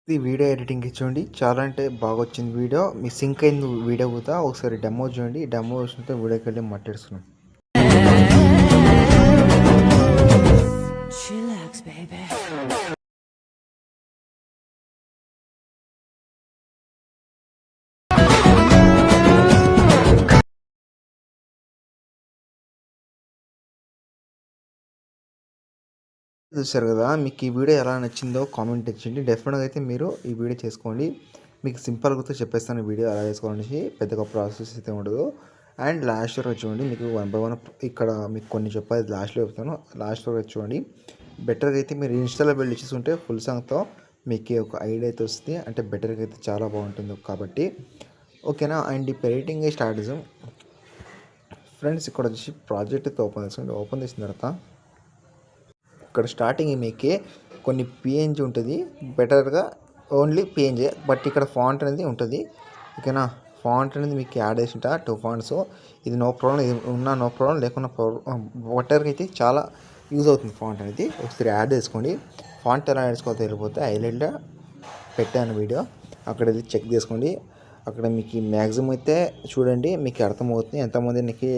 ఇది వీడియో ఎడిటింగ్‌కి చూడండి. చాలా అంటే బాగొచ్చింది వీడియో. మీ సింక్ అయింది వీడియో కూడా ఒకసారి డెమో చూడండి. డెమో చూసినంక వీడియోకెళ్ళి మాట్లాడుకుందాం. Chillax, baby. చూసారు కదా! మీకు ఈ వీడియో ఎలా నచ్చిందో కామెంట్ ఇచ్చేయండి. డెఫినిట్‌గా అయితే మీరు ఈ వీడియో చేసుకోండి. మీకు సింపుల్‌గా చెప్పేస్తాను వీడియో ఎలా చేసుకోవాలనేసి. పెద్దగా ప్రాసెస్ అయితే ఉండదు. అండ్ లాస్ట్ వరకు చూడండి. మీకు వన్ బై వన్ ఇక్కడ మీకు కొన్ని చెప్పాలి లాస్ట్‌లో చెప్తాను. లాస్ట్ వరకు చూడండి. బెటర్‌గా అయితే మీరు ఇన్‌స్టాలో బిల్డ్ చేసుకుంటే ఫుల్ సాంగ్‌తో మీకు ఒక ఐడియా అయితే వస్తుంది. అంటే బెటర్‌గా అయితే చాలా బాగుంటుంది కాబట్టి ఓకేనా. అండ్ ఇప్పుడు ఎడిటింగ్ స్టార్ట్ చేద్దాం. ఫ్రెండ్స్ ఇక్కడ వచ్చేసి ప్రాజెక్ట్ అయితే ఓపెన్ చేసుకోండి. ఓపెన్ చేసిన తర్వాత ఇక్కడ స్టార్టింగ్ మీకు కొన్ని పిఎన్జీ ఉంటుంది. బెటర్గా ఓన్లీ పిఎన్జీ, బట్ ఇక్కడ ఫాంట్ అనేది ఉంటుంది. ఓకేనా. ఫాంట్ అనేది మీకు యాడ్ చేసింట 2 ఫాంట్స్. ఇది నో ప్రాబ్లం, ఇది ఉన్నా నో ప్రాబ్లం, లేకున్నా బెటర్గా అయితే చాలా యూజ్ అవుతుంది ఫాంట్ అనేది. ఒకసారి యాడ్ చేసుకోండి. ఫాంట్ ఎలా యాడ్ చేసుకోవాలో తెలియకపోతే హైలైట్లో పెట్టాను వీడియో, అక్కడ ఇది చెక్ చేసుకోండి. అక్కడ మీకు మ్యాక్సిమం అయితే చూడండి, మీకు అర్థమవుతుంది ఎంతమంది నీకు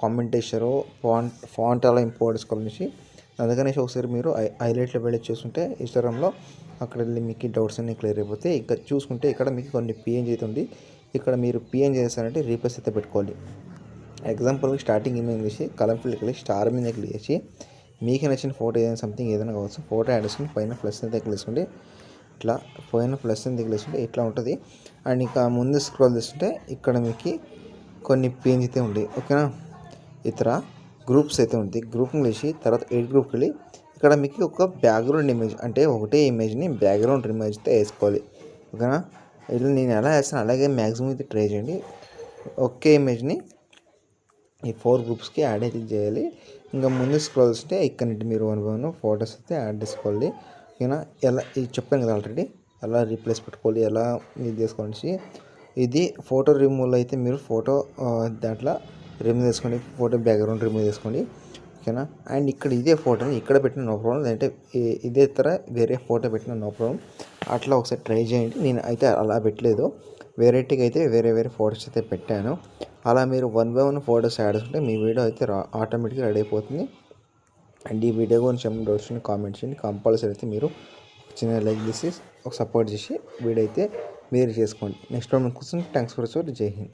కామెంట్ చేశారో ఫాంట్ ఎలా ఇంపోర్ట్ చేసుకోవాలనేసి. అందుకనేసి ఒకసారి మీరు హైలైట్లో వెళ్ళి చూసుకుంటే ఇన్స్టాగ్రామ్లో అక్కడ వెళ్ళి మీకు డౌట్స్ అన్నీ క్లియర్ అయిపోతే ఇంకా చూసుకుంటే ఇక్కడ మీకు కొన్ని పిఎన్జీ అయితే ఉంది. ఇక్కడ మీరు పిఎన్జీ చేస్తారంటే రీప్లేస్ అయితే పెట్టుకోవాలి. ఎగ్జాంపుల్కి స్టార్టింగ్ ఇమేజ్ చేసి కలర్ ఫిల్ క్లిక్ స్టార్ మీద క్లిక్ చేసి మీకు నచ్చిన ఫోటో ఏదైనా సంథింగ్ ఏదైనా కావచ్చు ఫోటో యాడ్ చేసుకుని పైన ప్లస్ అయితే క్లిక్ ఇట్లా పైన ప్లస్ అయితే క్లిక్ ఇట్లా ఉంటుంది. అండ్ ఇంకా ముందు స్క్రోల్ చేస్తుంటే ఇక్కడ మీకు కొన్ని పిఎన్జీ అయితే ఉంది. ఓకేనా. ఇతర గ్రూప్స్ అయితే ఉంది. గ్రూప్ని వేసి తర్వాత ఎయిట్ గ్రూప్కి వెళ్ళి ఇక్కడ మీకు ఒక బ్యాక్గ్రౌండ్ ఇమేజ్ అంటే ఒకటే ఇమేజ్ని బ్యాక్గ్రౌండ్ ఇమేజ్తో వేసుకోవాలి. ఓకేనా. ఇట్లా నేను ఎలా వేస్తాను అలాగే మ్యాక్సిమం అయితే ట్రై చేయండి. ఒకే ఇమేజ్ని ఈ 4 గ్రూప్స్కి యాడ్ అయితే చేయాలి. ఇంకా ముందు స్క్రోల్ చేస్తే ఇక్కడ నుండి మీరు 1 by 1 ఫొటోస్ అయితే యాడ్ చేసుకోవాలి. ఓకేనా. ఎలా ఇది చెప్పాను కదా ఆల్రెడీ, ఎలా రీప్లేస్ పెట్టుకోవాలి, ఎలా ఇది చేసుకోవాల్సి. ఇది ఫోటో రిమూవ్లో అయితే మీరు ఫోటో దాంట్లో రిమూవ్ చేసుకోండి, ఫోటో బ్యాక్గ్రౌండ్ రిమూవ్ చేసుకోండి. ఓకేనా. అండ్ ఇక్కడ ఇదే ఫోటోని ఇక్కడ పెట్టిన నో ప్రాబ్లం, అంటే ఇదే వేరే ఫోటో పెట్టిన నో ప్రాబ్లం. అట్లా ఒకసారి ట్రై చేయండి. నేను అయితే అలా పెట్టలేదు, వెరైటీగా అయితే వేరే ఫొటోస్ అయితే పెట్టాను. అలా మీరు 1 by 1 ఫొటోస్ యాడ్ చేసుకుంటే మీ వీడియో అయితే ఆటోమేటిక్గా రెడీ అయిపోతుంది. అండ్ ఈ వీడియో గురించి ఏమైనా డౌట్స్ కామెంట్ చేయండి. కంపల్సరీ అయితే మీరు చిన్న లైక్ చేసి ఒక సపోర్ట్ చేసి వీడియో అయితే మీరు చేసుకోండి. నెక్స్ట్ టైం కోసం థ్యాంక్స్ ఫర్ వాచింగ్. జై హింద్.